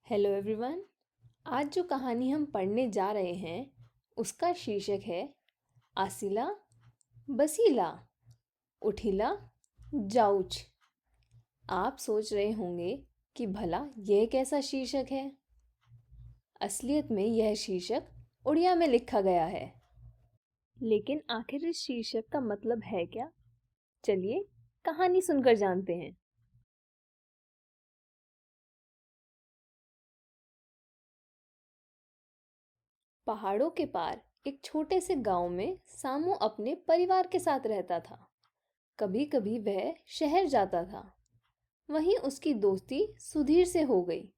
Hello everyone. आज जो कहानी हम पढ़ने जा रहे हैं उसका शीर्षक है आसिला बसीला उठिला जाउच। आप सोच रहे होंगे कि भला यह कैसा शीर्षक है। असलियत में यह शीर्षक उड़िया में लिखा गया है। लेकिन आखिर इस शीर्षक का मतलब है क्या? चलिए कहानी सुनकर जानते हैं। पहाड़ों के पार एक छोटे से गांव में सामू अपने परिवार के साथ रहता था। कभी कभी वह शहर जाता था। वहीं उसकी दोस्ती सुधीर से हो गई।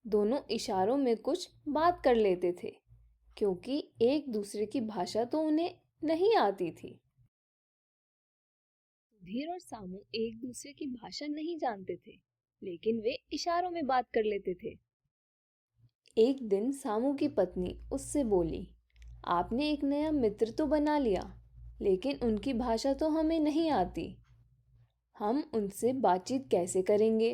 दोनों इशारों में कुछ बात कर लेते थे क्योंकि एक दूसरे की भाषा तो उन्हें नहीं आती थी। सुधीर और सामू एक दूसरे की भाषा नहीं जानते थे, लेकिन वे इशारों में बात कर लेते थे। एक दिन सामू की पत्नी उससे बोली, आपने एक नया मित्र तो बना लिया, लेकिन उनकी भाषा तो हमें नहीं आती। हम उनसे बातचीत कैसे करेंगे?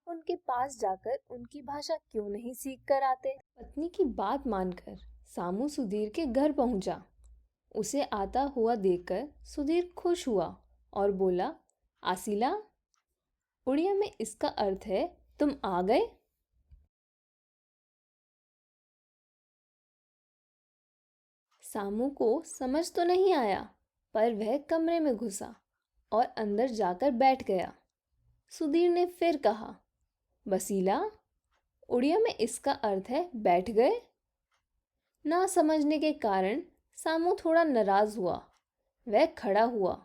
उनके पास जाकर उनकी भाषा क्यों नहीं सीख कर आते? पत्नी की बात मानकर सामू सुधीर के घर पहुंचा। उसे आता हुआ देखकर सुधीर खुश हुआ और बोला, आसिला। उड़िया में इसका अर्थ है तुम आ गए। सामू को समझ तो नहीं आया, पर वह कमरे में घुसा और अंदर जाकर बैठ गया। सुधीर ने फिर कहा, बसीला। उड़िया में इसका अर्थ है बैठ गए। ना समझने के कारण सामू थोड़ा नाराज हुआ। वह खड़ा हुआ।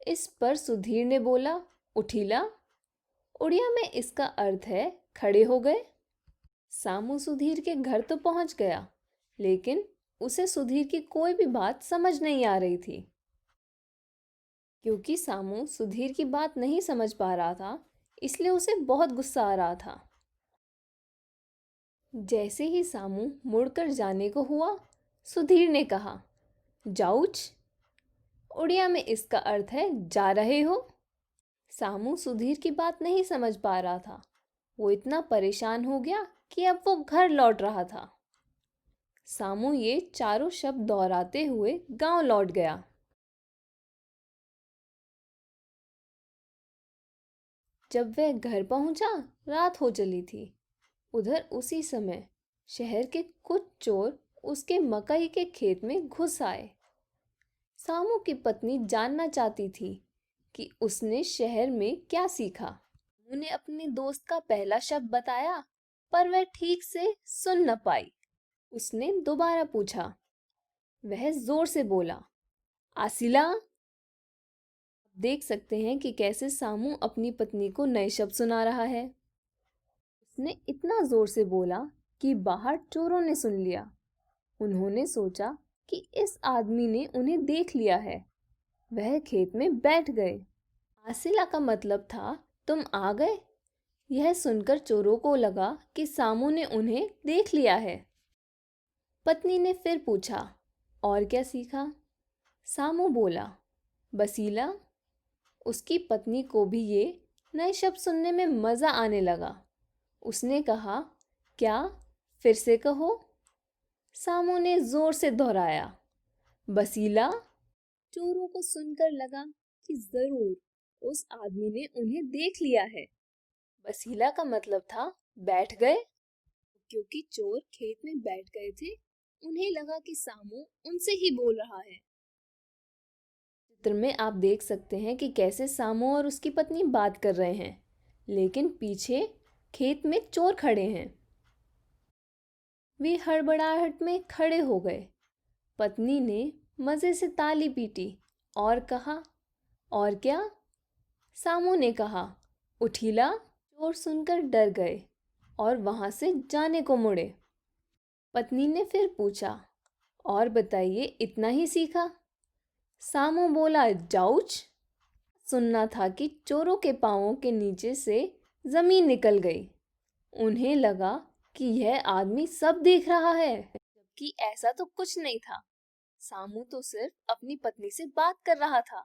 इस पर सुधीर ने बोला, उठीला। उड़िया में इसका अर्थ है खड़े हो गए। सामू सुधीर के घर तो पहुंच गया, लेकिन उसे सुधीर की कोई भी बात समझ नहीं आ रही थी। क्योंकि सामू सुधीर की बात नहीं समझ पा रहा था, इसलिए उसे बहुत गुस्सा आ रहा था। जैसे ही सामू मुड़कर जाने को हुआ, सुधीर ने कहा, जाउच। उड़िया में इसका अर्थ है जा रहे हो। सामू सुधीर की बात नहीं समझ पा रहा था। वो इतना परेशान हो गया कि अब वो घर लौट रहा था। सामू ये चारों शब्द दोहराते हुए गांव लौट गया। जब वह घर पहुंचा, रात हो चली थी। उधर उसी समय शहर के कुछ चोर उसके मकई के खेत में घुस आए। सामू की पत्नी जानना चाहती थी कि उसने शहर में क्या सीखा। उन्हें अपने दोस्त का पहला शब्द बताया, पर वह ठीक से सुन न पाई। उसने दोबारा पूछा। वह जोर से बोला, आसिला। देख सकते हैं कि कैसे सामू अपनी पत्नी को नए शब्द सुना रहा है। उसने इतना जोर से बोला कि बाहर चोरों ने सुन लिया। उन्होंने सोचा कि इस आदमी ने उन्हें देख लिया है। वह खेत में बैठ गए। आसिला का मतलब था तुम आ गए। यह सुनकर चोरों को लगा कि सामू ने उन्हें देख लिया है। पत्नी ने फिर पूछा, और क्या सीखा? सामू बोला, बसीला। उसकी पत्नी को भी ये नए शब्द सुनने में मज़ा आने लगा। उसने कहा, क्या? फिर से कहो। सामू ने जोर से दोहराया, बसीला। चोरों को सुनकर लगा कि जरूर उस आदमी ने उन्हें देख लिया है। बसीला का मतलब था बैठ गए। क्योंकि चोर खेत में बैठ गए थे, उन्हें लगा कि सामू उनसे ही बोल रहा है। चित्र में आप देख सकते हैं कि कैसे सामू और उसकी पत्नी बात कर रहे हैं, लेकिन पीछे खेत में चोर खड़े हैं। वे हड़बड़ाहट में खड़े हो गए। पत्नी ने मज़े से ताली पीटी और कहा, और क्या? सामू ने कहा, उठीला। चोर सुनकर डर गए और वहां से जाने को मुड़े। पत्नी ने फिर पूछा, और बताइए, इतना ही सीखा? सामू बोला, जाउच। सुनना था कि चोरों के पांवों के नीचे से जमीन निकल गई। उन्हें लगा कि यह आदमी सब देख रहा है, जबकि ऐसा तो कुछ नहीं था। सामू तो सिर्फ अपनी पत्नी से बात कर रहा था।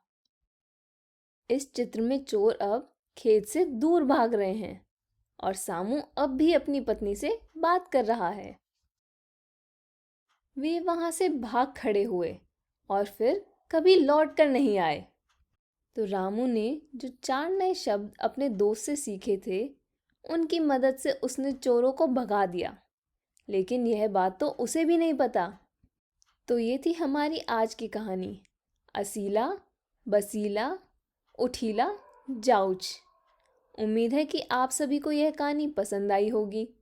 इस चित्र में चोर अब खेत से दूर भाग रहे हैं और सामू अब भी अपनी पत्नी से बात कर रहा है। वे वहां से भाग खड़े हुए और फिर कभी लौट कर नहीं आए। तो रामू ने जो 4 नए शब्द अपने दोस्त से सीखे थे, उनकी मदद से उसने चोरों को भगा दिया। लेकिन यह बात तो उसे भी नहीं पता। तो ये थी हमारी आज की कहानी, असीला, बसीला, उठीला, जाउच। उम्मीद है कि आप सभी को यह कहानी पसंद आई होगी।